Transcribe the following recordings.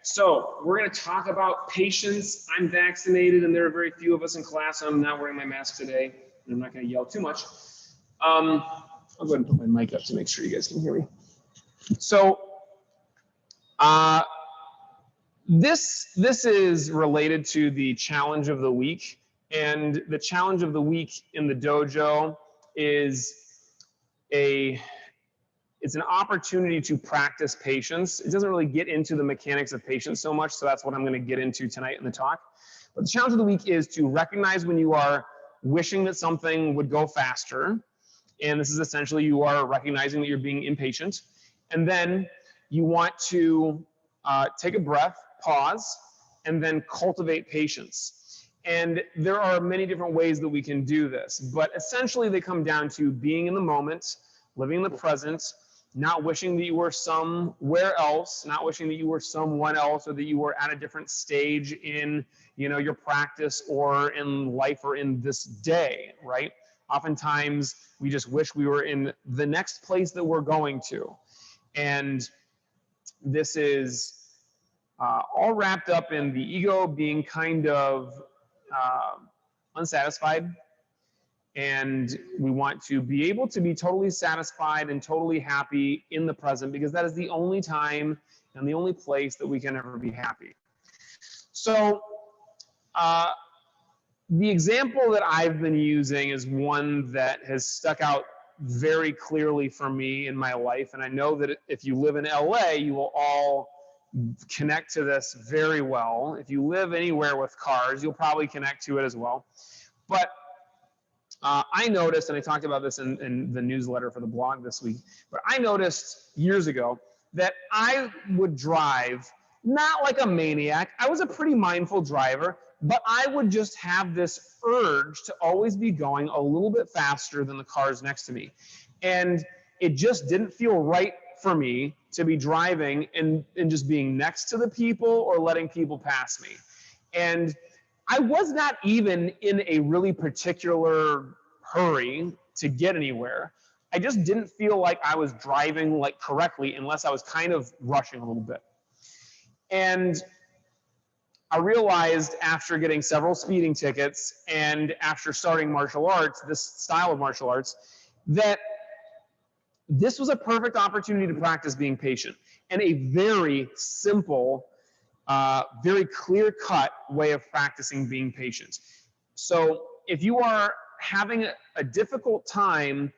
So we're going to talk about patience. I'm vaccinated, and there are very few of us in class. I'm not wearing my mask today, and I'm not going to yell too much. I'll go ahead and put my mic up to make sure you guys can hear me. So this is related to the challenge of the week, and the challenge of the week in the dojo is it's an opportunity to practice patience. It doesn't really get into the mechanics of patience so much, so that's what I'm going to get into tonight in the talk. But the challenge of the week is to recognize when you are wishing that something would go faster, and this is essentially you are recognizing that you're being impatient, and then you want to take a breath, pause, and then cultivate patience. And there are many different ways that we can do this, but essentially they come down to being in the moment, living in the present, not wishing that you were somewhere else, not wishing that you were someone else, or that you were at a different stage in, your practice or in life or in this day, right? Oftentimes we just wish we were in the next place that we're going to. And this is all wrapped up in the ego being kind of unsatisfied. And we want to be able to be totally satisfied and totally happy in the present, because that is the only time and the only place that we can ever be happy. So the example that I've been using is one that has stuck out very clearly for me in my life. And I know that if you live in LA, you will all connect to this very well. If you live anywhere with cars, you'll probably connect to it as well. But I noticed, and I talked about this in the newsletter for the blog this week, but I noticed years ago that I would drive not like a maniac. I was a pretty mindful driver, but I would just have this urge to always be going a little bit faster than the cars next to me. And it just didn't feel right for me to be driving and just being next to the people or letting people pass me. And I was not even in a really particular hurry to get anywhere. I just didn't feel like I was driving correctly unless I was kind of rushing a little bit. And I realized after getting several speeding tickets and after starting martial arts, this style of martial arts, that this was a perfect opportunity to practice being patient, and a very simple, very clear-cut way of practicing being patient. So if you are having a difficult time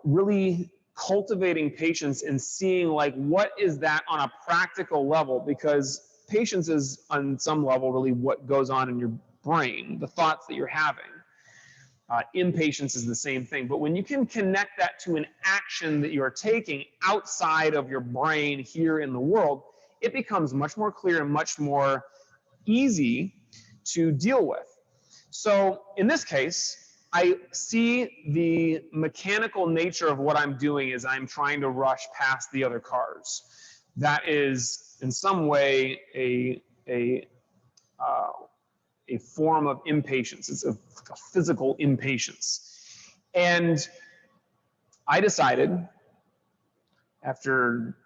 really cultivating patience and seeing what is that on a practical level, because patience is on some level really what goes on in your brain, the thoughts that you're having. Impatience is the same thing, but when you can connect that to an action that you're taking outside of your brain here in the world, it becomes much more clear and much more easy to deal with. So in this case, I see the mechanical nature of what I'm doing is I'm trying to rush past the other cars. That is in some way a form of impatience. It's a physical impatience. And I decided after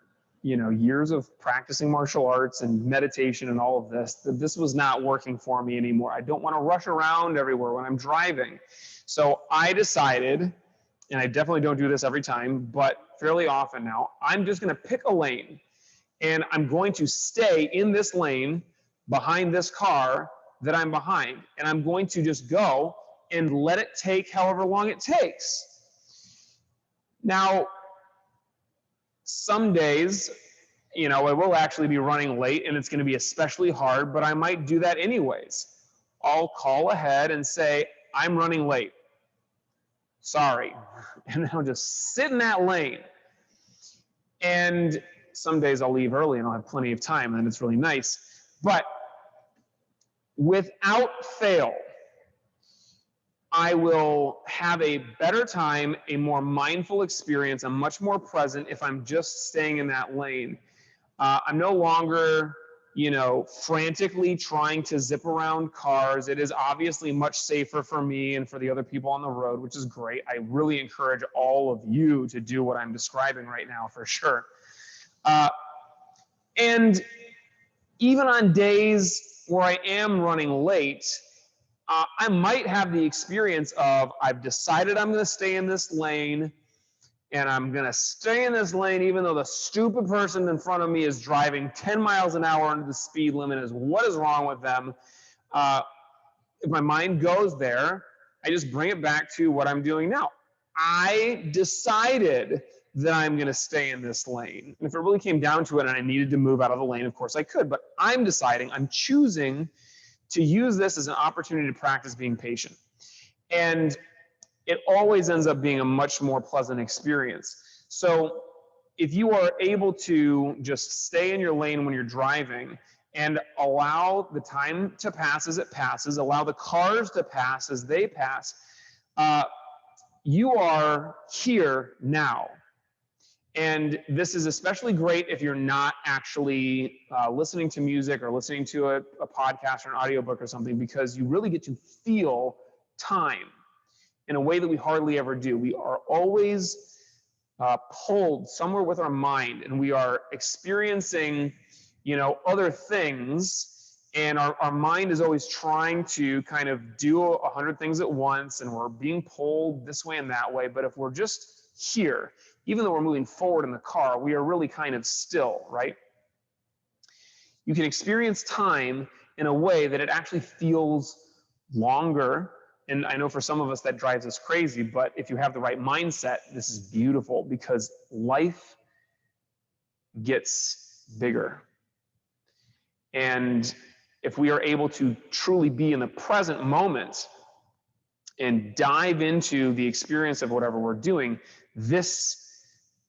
years of practicing martial arts and meditation and all of this, that this was not working for me anymore. I don't want to rush around everywhere when I'm driving. So I decided, and I definitely don't do this every time, but fairly often now, I'm just going to pick a lane and I'm going to stay in this lane behind this car that I'm behind. And I'm going to just go and let it take however long it takes. Now, some days, it will actually be running late and it's going to be especially hard, but I might do that anyways. I'll call ahead and say, I'm running late. Sorry. And then I'll just sit in that lane. And some days I'll leave early and I'll have plenty of time and it's really nice. But without fail, I will have a better time, a more mindful experience. I'm much more present if I'm just staying in that lane. I'm no longer, frantically trying to zip around cars. It is obviously much safer for me and for the other people on the road, which is great. I really encourage all of you to do what I'm describing right now for sure. And even on days where I am running late, I might have the experience of I've decided I'm going to stay in this lane, and I'm going to stay in this lane even though the stupid person in front of me is driving 10 miles an hour under the speed limit. What is wrong with them? If my mind goes there, I just bring it back to what I'm doing now. I decided that I'm going to stay in this lane. And if it really came down to it and I needed to move out of the lane, of course I could. But I'm deciding, I'm choosing to use this as an opportunity to practice being patient. And it always ends up being a much more pleasant experience. So if you are able to just stay in your lane when you're driving and allow the time to pass as it passes, allow the cars to pass as they pass, you are here now. And this is especially great if you're not actually listening to music or listening to a podcast or an audiobook or something, because you really get to feel time in a way that we hardly ever do. We are always pulled somewhere with our mind, and we are experiencing, other things, and our mind is always trying to kind of do 100 things at once, and we're being pulled this way and that way. But if we're just here, even though we're moving forward in the car, we are really kind of still, right? You can experience time in a way that it actually feels longer. And I know for some of us that drives us crazy, but if you have the right mindset, this is beautiful, because life gets bigger. And if we are able to truly be in the present moment and dive into the experience of whatever we're doing, this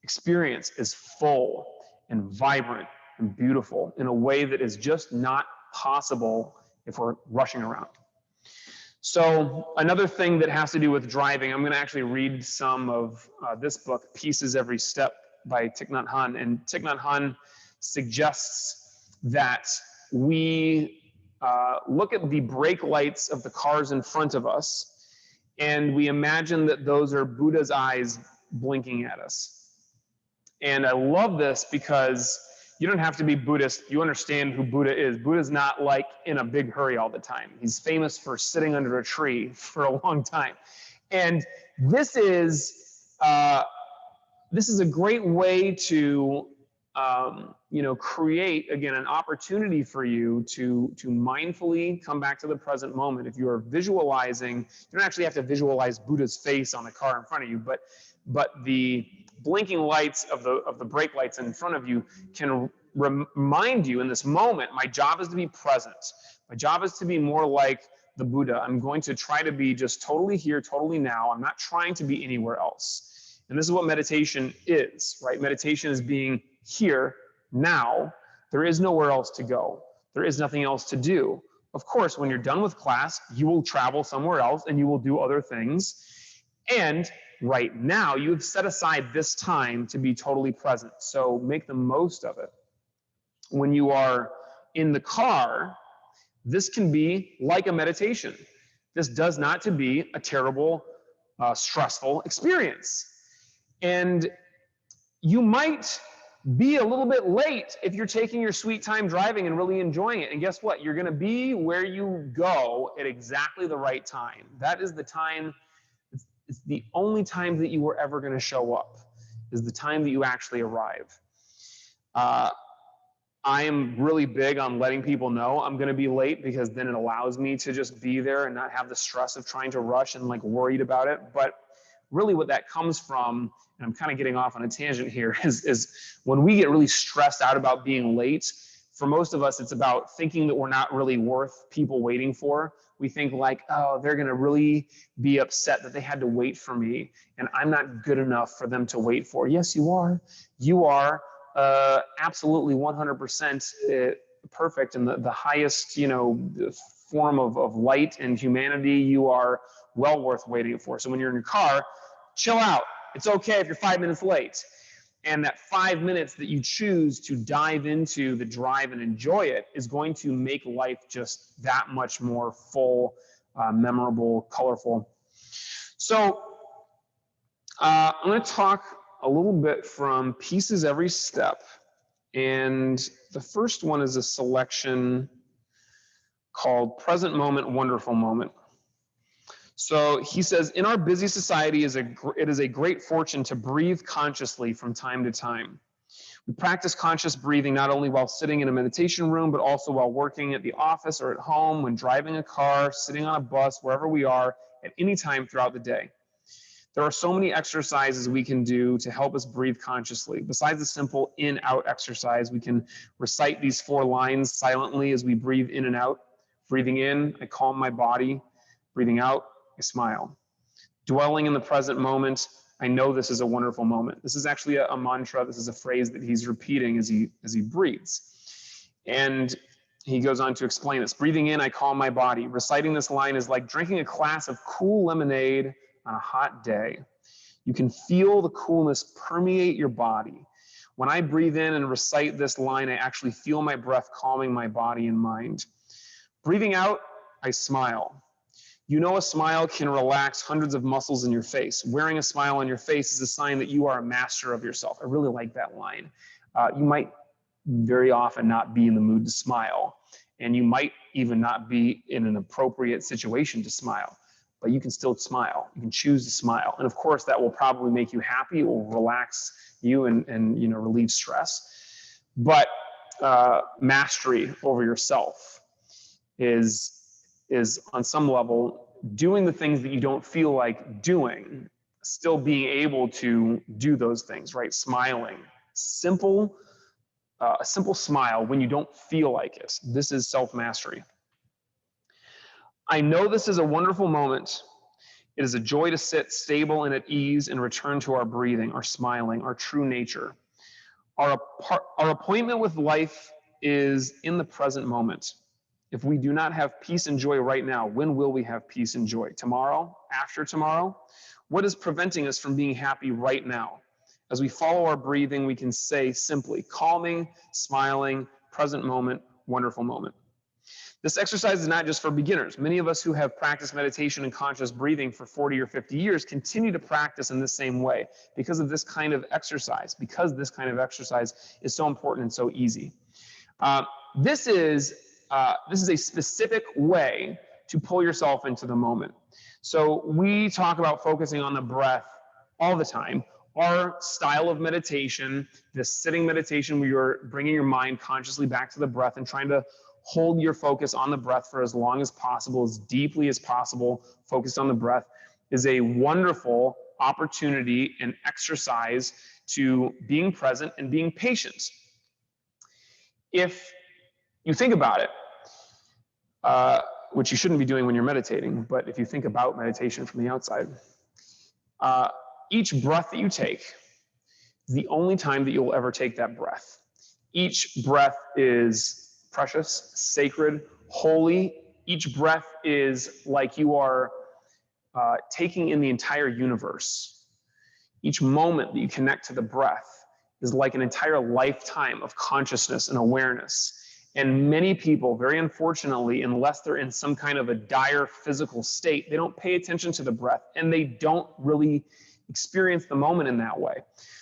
experience is full and vibrant and beautiful in a way that is just not possible if we're rushing around. So another thing that has to do with driving, I'm going to actually read some of this book, Pieces Every Step by Thich Nhat Hanh. And Thich Nhat Hanh suggests that we look at the brake lights of the cars in front of us, and we imagine that those are Buddha's eyes blinking at us. And I love this because you don't have to be Buddhist. You understand who Buddha is. Buddha's not like in a big hurry all the time. He's famous for sitting under a tree for a long time. And this is a great way to create, again, an opportunity for you to mindfully come back to the present moment. If you are visualizing, you don't actually have to visualize Buddha's face on the car in front of you, but the blinking lights of the brake lights in front of you can remind you in this moment, my job is to be present. My job is to be more like the Buddha. I'm going to try to be just totally here, totally now. I'm not trying to be anywhere else. And this is what meditation is, right? Meditation is being here, now. There is nowhere else to go. There is nothing else to do. Of course, when you're done with class, you will travel somewhere else and you will do other things. And right now, you have set aside this time to be totally present. So make the most of it. When you are in the car, this can be like a meditation. This does not to be a terrible, stressful experience. And you might be a little bit late if you're taking your sweet time driving and really enjoying it. And guess what? You're going to be where you go at exactly the right time. That is the time. It's the only time that you were ever going to show up, is the time that you actually arrive. I am really big on letting people know I'm going to be late, because then it allows me to just be there and not have the stress of trying to rush and like worried about it. But really what that comes from, and I'm kind of getting off on a tangent here, is when we get really stressed out about being late, for most of us, it's about thinking that we're not really worth people waiting for. We think like, oh, they're going to really be upset that they had to wait for me, and I'm not good enough for them to wait for. Yes, you are. You are absolutely 100% perfect in the highest, form of light and humanity. You are well worth waiting for. So when you're in your car, chill out. It's okay if you're 5 minutes late. And that 5 minutes that you choose to dive into the drive and enjoy it is going to make life just that much more full, memorable, colorful. So I'm going to talk a little bit from Pieces Every Step. And the first one is a selection called Present Moment, Wonderful Moment. So he says, in our busy society, it is a great fortune to breathe consciously from time to time. We practice conscious breathing not only while sitting in a meditation room, but also while working at the office or at home, when driving a car, sitting on a bus, wherever we are, at any time throughout the day. There are so many exercises we can do to help us breathe consciously. Besides the simple in-out exercise, we can recite these 4 lines silently as we breathe in and out. Breathing in, I calm my body. Breathing out, I smile. Dwelling in the present moment, I know this is a wonderful moment. This is actually a mantra. This is a phrase that he's repeating as he breathes. And he goes on to explain this. Breathing in, I calm my body. Reciting this line is like drinking a glass of cool lemonade on a hot day. You can feel the coolness permeate your body. When I breathe in and recite this line, I actually feel my breath calming my body and mind. Breathing out, I smile. You know, a smile can relax hundreds of muscles in your face. Wearing a smile on your face is a sign that you are a master of yourself. I really like that line. You might very often not be in the mood to smile, and you might even not be in an appropriate situation to smile, but you can still smile. You can choose to smile. And of course, that will probably make you happy. It will relax you and relieve stress. But mastery over yourself is on some level doing the things that you don't feel like doing, still being able to do those things, right? Smiling. A simple smile when you don't feel like it. This is self-mastery. I know this is a wonderful moment. It is a joy to sit stable and at ease and return to our breathing, our smiling, our true nature. Our appointment with life is in the present moment. If we do not have peace and joy right now, when will we have peace and joy? Tomorrow? After tomorrow? What is preventing us from being happy right now? As we follow our breathing, we can say simply, calming, smiling, present moment, wonderful moment. This exercise is not just for beginners. Many of us who have practiced meditation and conscious breathing for 40 or 50 years continue to practice in the same way because of this kind of exercise, because this kind of exercise is so important and so easy. This is a specific way to pull yourself into the moment. So we talk about focusing on the breath all the time. Our style of meditation, this sitting meditation where you're bringing your mind consciously back to the breath and trying to hold your focus on the breath for as long as possible, as deeply as possible, focused on the breath, is a wonderful opportunity and exercise to being present and being patient. If you think about it, which you shouldn't be doing when you're meditating, but if you think about meditation from the outside, each breath that you take is the only time that you'll ever take that breath. Each breath is precious, sacred, holy. Each breath is like you are taking in the entire universe. Each moment that you connect to the breath is like an entire lifetime of consciousness and awareness. And many people, very unfortunately, unless they're in some kind of a dire physical state, they don't pay attention to the breath and they don't really experience the moment in that way.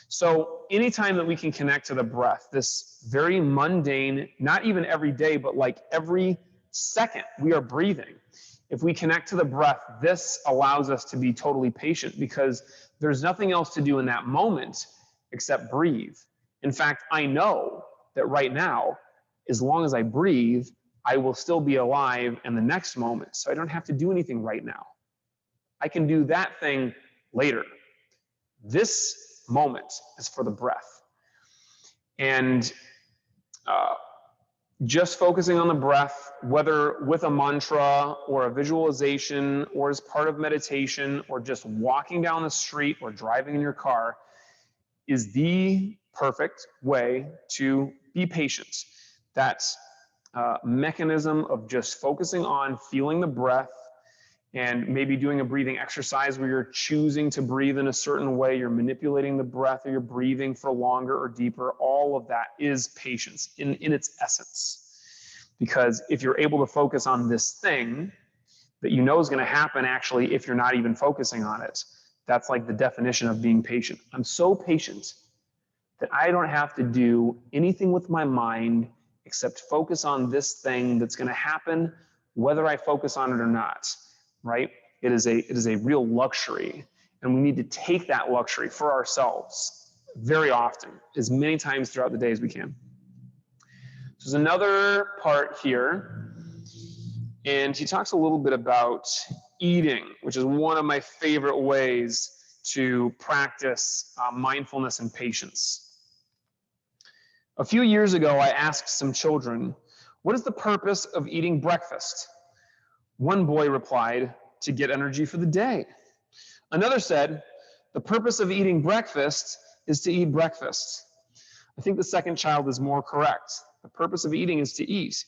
So anytime that we can connect to the breath, this very mundane, not even every day, but like every second we are breathing, if we connect to the breath, this allows us to be totally patient because there's nothing else to do in that moment except breathe. In fact, I know that right now, as long as I breathe, I will still be alive in the next moment. So I don't have to do anything right now. I can do that thing later. This moment is for the breath. And just focusing on the breath, whether with a mantra or a visualization or as part of meditation or just walking down the street or driving in your car, is the perfect way to be patient. That mechanism of just focusing on feeling the breath and maybe doing a breathing exercise where you're choosing to breathe in a certain way, you're manipulating the breath or you're breathing for longer or deeper, all of that is patience in its essence. Because if you're able to focus on this thing that you know is going to happen actually if you're not even focusing on it, that's like the definition of being patient. I'm so patient that I don't have to do anything with my mind except focus on this thing that's going to happen whether I focus on it or not, right? It is a real luxury, and we need to take that luxury for ourselves very often, as many times throughout the day as we can. So there's another part here, and he talks a little bit about eating, which is one of my favorite ways to practice mindfulness and patience. A few years ago, I asked some children, "What is the purpose of eating breakfast?" One boy replied, "To get energy for the day." Another said, "The purpose of eating breakfast is to eat breakfast." I think the second child is more correct. The purpose of eating is to eat.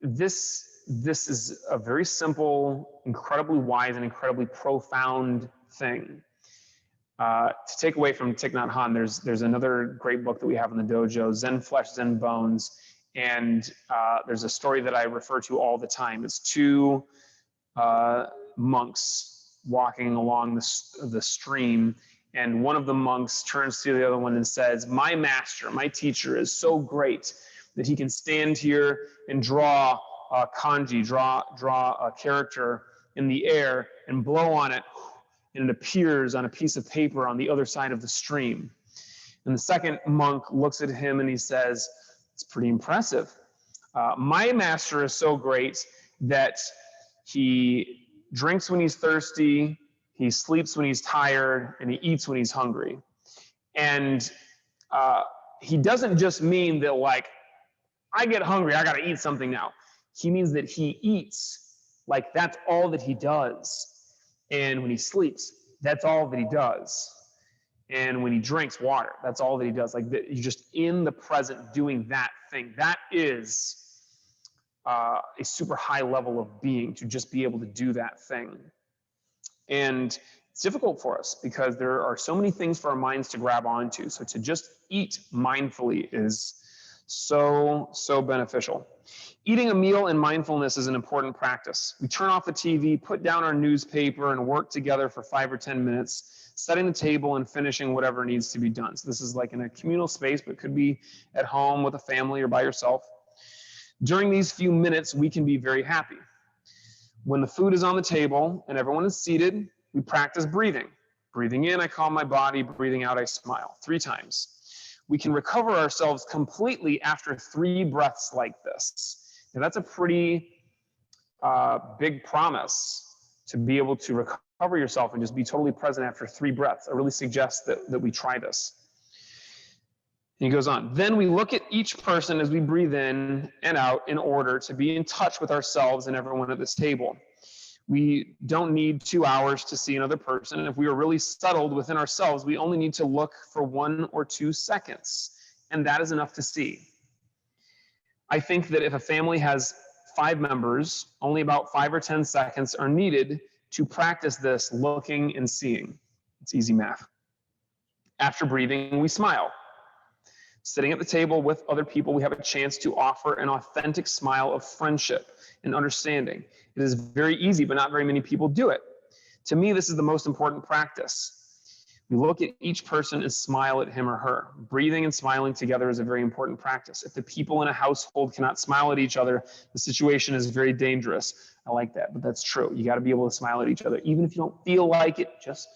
This is a very simple, incredibly wise, and incredibly profound thing. To take away from Thich Nhat Hanh, there's another great book that we have in the dojo, Zen Flesh, Zen Bones, and there's a story that I refer to all the time. It's two monks walking along the stream, and one of the monks turns to the other one and says, "My master, my teacher is so great that he can stand here and draw kanji, draw a character in the air and blow on it, and it appears on a piece of paper on the other side of the stream." And the second monk looks at him and he says, "It's pretty impressive. My master is so great that he drinks when he's thirsty, he sleeps when he's tired, and he eats when he's hungry." And he doesn't just mean that, like, I get hungry, I got to eat something now. He means that he eats, like that's all that he does. And when he sleeps, that's all that he does. And when he drinks water, that's all that he does. Like, you're just in the present doing that thing. That is a super high level of being, to just be able to do that thing. And it's difficult for us because there are so many things for our minds to grab onto. So to just eat mindfully is so beneficial. Eating a meal in mindfulness is an important practice. We turn off the TV, put down our newspaper, and work together for 5 or 10 minutes, setting the table and finishing whatever needs to be done. So this is like in a communal space, but it could be at home with a family or by yourself. During these few minutes, we can be very happy. When the food is on the table and everyone is seated, we practice breathing. Breathing in, I calm my body. Breathing out, I smile 3 times. We can recover ourselves completely after 3 breaths like this. Now, that's a pretty big promise, to be able to recover yourself and just be totally present after 3 breaths. I really suggest that we try this. And he goes on, "Then we look at each person as we breathe in and out in order to be in touch with ourselves and everyone at this table. We don't need 2 hours to see another person. If we are really settled within ourselves, we only need to look for 1 or 2 seconds, and that is enough to see. I think that if a family has 5 members, only about 5 or 10 seconds are needed to practice this looking and seeing. It's easy math. After breathing, we smile. Sitting at the table with other people, we have a chance to offer an authentic smile of friendship and understanding. It is very easy, but not very many people do it. To me, this is the most important practice. We look at each person and smile at him or her. Breathing and smiling together is a very important practice. If the people in a household cannot smile at each other, the situation is very dangerous. I like that, but that's true. You got to be able to smile at each other. Even if you don't feel like it, just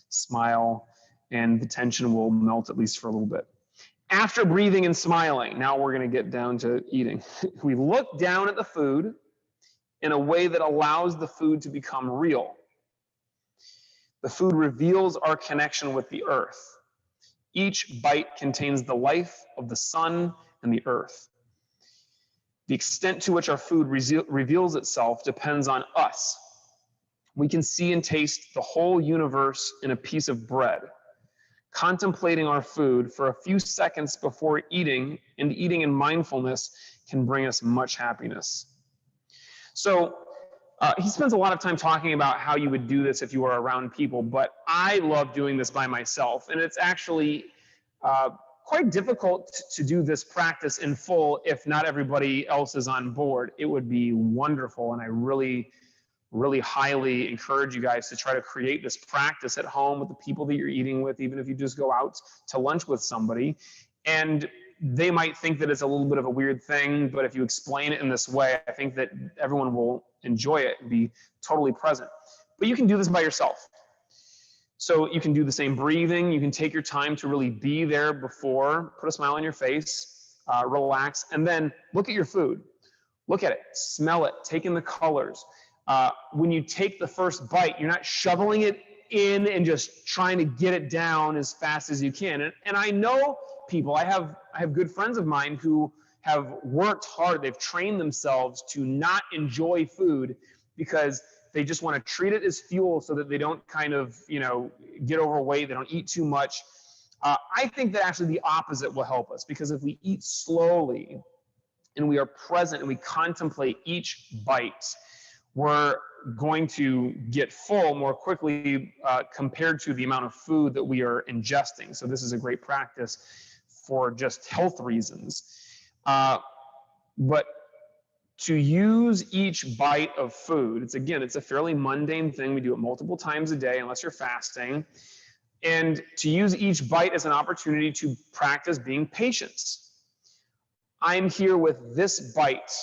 smile, and the tension will melt, at least for a little bit. After breathing and smiling, now we're going to get down to eating. We look down at the food in a way that allows the food to become real. The food reveals our connection with the earth. Each bite contains the life of the sun and the earth. The extent to which our food reveals itself depends on us. We can see and taste the whole universe in a piece of bread. Contemplating our food for a few seconds before eating, and eating in mindfulness, can bring us much happiness. So he spends a lot of time talking about how you would do this if you were around people, but I love doing this by myself, and it's actually quite difficult to do this practice in full if not everybody else is on board. It would be wonderful, and I really really highly encourage you guys to try to create this practice at home with the people that you're eating with, even if you just go out to lunch with somebody. And they might think that it's a little bit of a weird thing, but if you explain it in this way, I think that everyone will enjoy it and be totally present. But you can do this by yourself. So you can do the same breathing. You can take your time to really be there before, put a smile on your face, relax, and then look at your food. Look at it, smell it, take in the colors. When you take the first bite, you're not shoveling it in and just trying to get it down as fast as you can. And I know people, I have good friends of mine who have worked hard. They've trained themselves to not enjoy food because they just want to treat it as fuel so that they don't kind of, get overweight. They don't eat too much. I think that actually the opposite will help us, because if we eat slowly and we are present and we contemplate each bite, we're going to get full more quickly compared to the amount of food that we are ingesting. So this is a great practice for just health reasons. But to use each bite of food, it's a fairly mundane thing. We do it multiple times a day unless you're fasting. And to use each bite as an opportunity to practice being patient. I'm here with this bite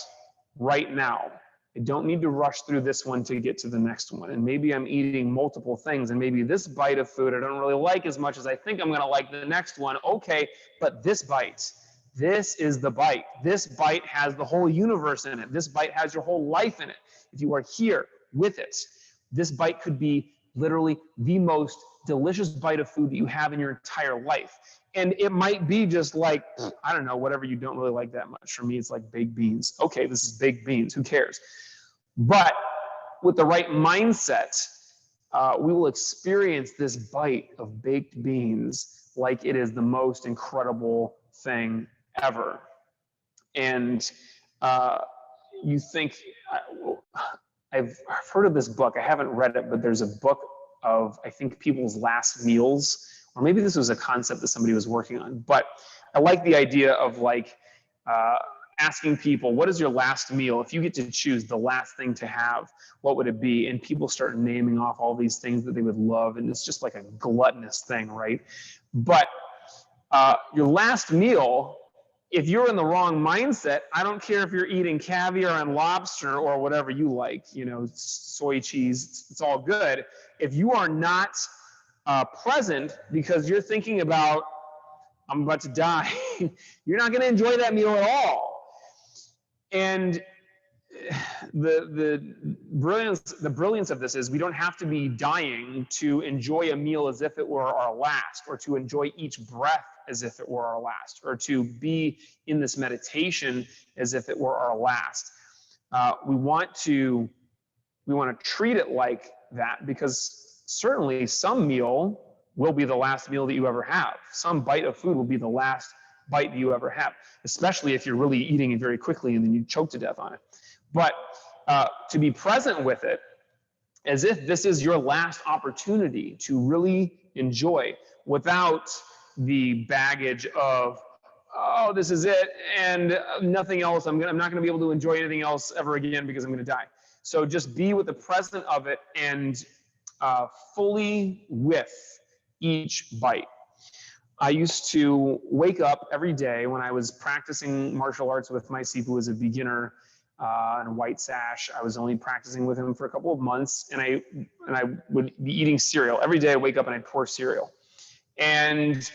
right now. I don't need to rush through this one to get to the next one. And maybe I'm eating multiple things, and maybe this bite of food I don't really like as much as I think I'm going to like the next one. Okay, but this bite, this is the bite. This bite has the whole universe in it. This bite has your whole life in it. If you are here with it, this bite could be literally the most delicious bite of food that you have in your entire life. And it might be just like, I don't know, whatever you don't really like that much. For me, it's like baked beans. Okay, this is baked beans. Who cares? But with the right mindset, we will experience this bite of baked beans like it is the most incredible thing ever. And you think, I've heard of this book. I haven't read it, but there's a book of, I think, people's last meals. Or maybe this was a concept that somebody was working on. But I like the idea of like asking people, what is your last meal? If you get to choose the last thing to have, what would it be? And people start naming off all these things that they would love. And it's just like a gluttonous thing, right? But your last meal, if you're in the wrong mindset, I don't care if you're eating caviar and lobster or whatever you like, soy cheese, it's all good. If you are not present because you're thinking about, I'm about to die, you're not going to enjoy that meal at all. And the brilliance of this is we don't have to be dying to enjoy a meal as if it were our last, or to enjoy each breath as if it were our last, or to be in this meditation as if it were our last. We want to treat it like that, because certainly some meal will be the last meal that you ever have. Some bite of food will be the last bite that you ever have, especially if you're really eating it very quickly and then you choke to death on it. But to be present with it as if this is your last opportunity to really enjoy, without the baggage of, oh, this is it and nothing else. I'm not going to be able to enjoy anything else ever again because I'm going to die. So just be with the present of it and fully with each bite. I used to wake up every day when I was practicing martial arts with my Sifu as a beginner and white sash. I was only practicing with him for a couple of months, and I would be eating cereal. Every day I wake up and I'd pour cereal. And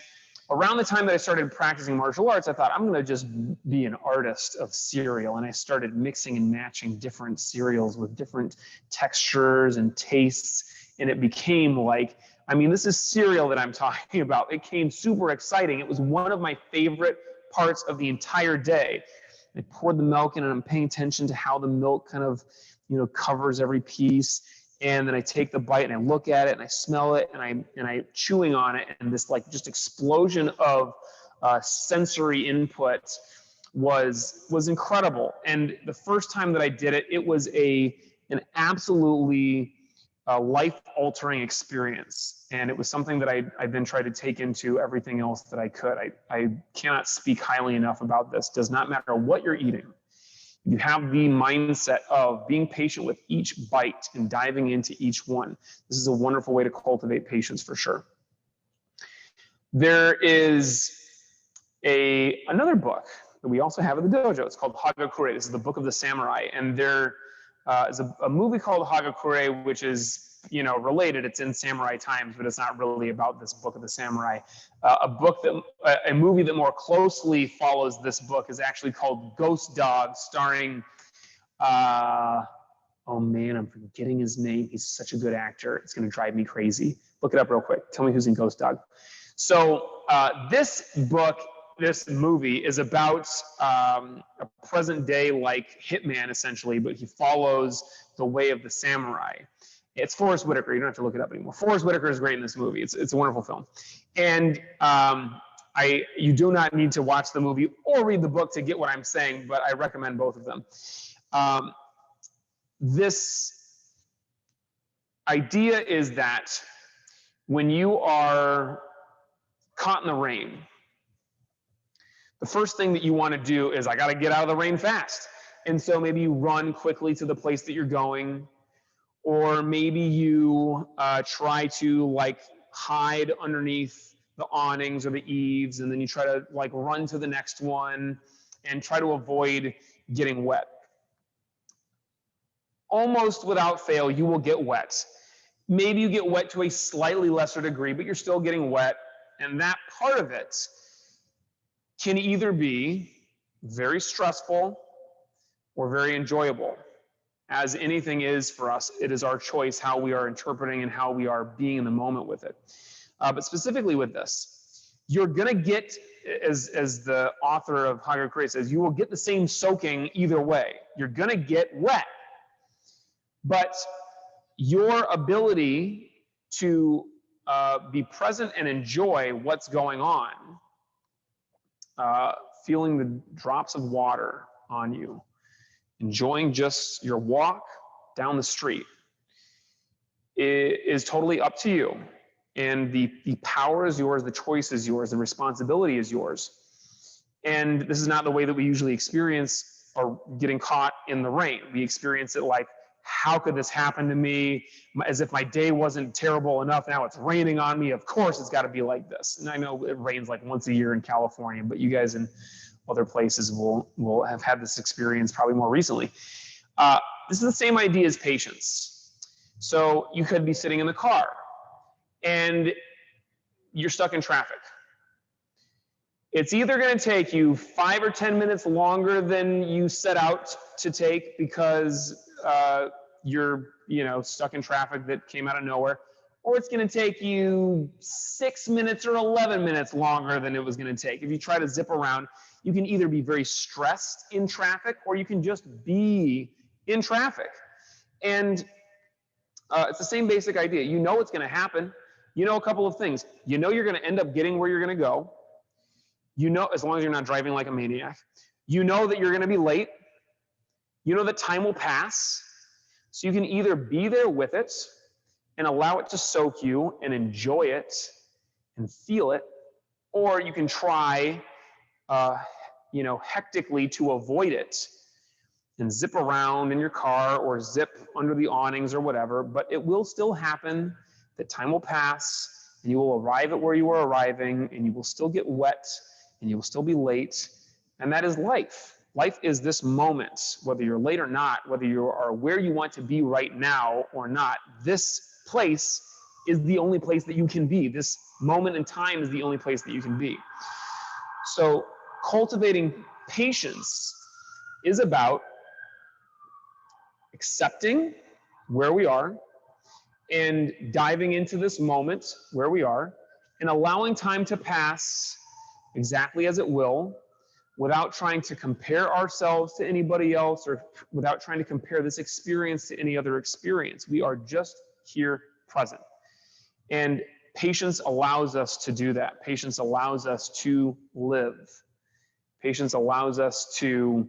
around the time that I started practicing martial arts, I thought, I'm going to just be an artist of cereal. And I started mixing and matching different cereals with different textures and tastes. And it became like, this is cereal that I'm talking about. It came super exciting. It was one of my favorite parts of the entire day. I poured the milk in, and I'm paying attention to how the milk kind of, covers every piece. And then I take the bite and I look at it and I smell it and I chewing on it, and this like just explosion of sensory input was incredible. And the first time that I did it, it was an absolutely life-altering experience. And it was something that I then tried to take into everything else that I could. I cannot speak highly enough about this. Does not matter what you're eating. You have the mindset of being patient with each bite and diving into each one. This is a wonderful way to cultivate patience for sure. There is another book that we also have at the dojo. It's called Hagakure. This is the Book of the Samurai. And there is a movie called Hagakure, which is, related. It's in samurai times, but it's not really about this Book of the Samurai. A movie that more closely follows this book is actually called Ghost Dog, starring, oh man, I'm forgetting his name. He's such a good actor. It's going to drive me crazy. Look it up real quick. Tell me who's in Ghost Dog. So this movie is about a present day like hitman essentially, but he follows the way of the samurai. It's Forrest Whitaker. You don't have to look it up anymore. Forrest Whitaker is great in this movie. It's a wonderful film. And you do not need to watch the movie or read the book to get what I'm saying, but I recommend both of them. This idea is that when you are caught in the rain, the first thing that you want to do is, I got to get out of the rain fast. And so maybe you run quickly to the place that you're going, or maybe you try to hide underneath the awnings or the eaves, and then you try to run to the next one and try to avoid getting wet. Almost without fail, you will get wet. Maybe you get wet to a slightly lesser degree, but you're still getting wet. And that part of it can either be very stressful or very enjoyable. As anything is for us, it is our choice how we are interpreting and how we are being in the moment with it. But specifically with this, you're going to get, as the author of Hagakure says, you will get the same soaking either way. You're going to get wet. But your ability to be present and enjoy what's going on, feeling the drops of water on you, enjoying just your walk down the street, is totally up to you. And the power is yours, the choice is yours, the responsibility is yours. And this is not the way that we usually experience or getting caught in the rain. We experience it like, how could this happen to me? As if my day wasn't terrible enough. Now it's raining on me. Of course it's got to be like this. And I know it rains like once a year in California, but you guys in other places will have had this experience probably more recently. This is the same idea as patience. So you could be sitting in the car and you're stuck in traffic. It's either going to take you 5 or 10 minutes longer than you set out to take because you're stuck in traffic that came out of nowhere, or it's going to take you 6 minutes or 11 minutes longer than it was going to take. If you try to zip around, you can either be very stressed in traffic or you can just be in traffic. And it's the same basic idea. You know what's going to happen. You know a couple of things. You know you're going to end up getting where you're going to go. You know, as long as you're not driving like a maniac. You know that you're going to be late. You know that time will pass. So you can either be there with it and allow it to soak you and enjoy it and feel it, or you can try, hectically to avoid it and zip around in your car or zip under the awnings or whatever, but it will still happen. The time will pass and you will arrive at where you are arriving and you will still get wet and you will still be late. And that is life. Life is this moment, whether you're late or not, whether you are where you want to be right now or not. This place is the only place that you can be. This moment in time is the only place that you can be. So cultivating patience is about accepting where we are and diving into this moment where we are and allowing time to pass exactly as it will, without trying to compare ourselves to anybody else or without trying to compare this experience to any other experience. We are just here present. And patience allows us to do that. Patience allows us to live. Patience allows us to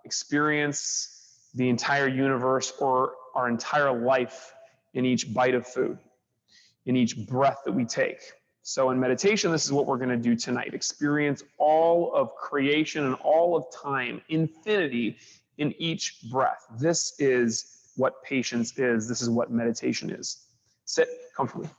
experience the entire universe or our entire life in each bite of food, in each breath that we take. So in meditation, this is what we're going to do tonight. Experience all of creation and all of time, infinity in each breath. This is what patience is. This is what meditation is. Sit comfortably.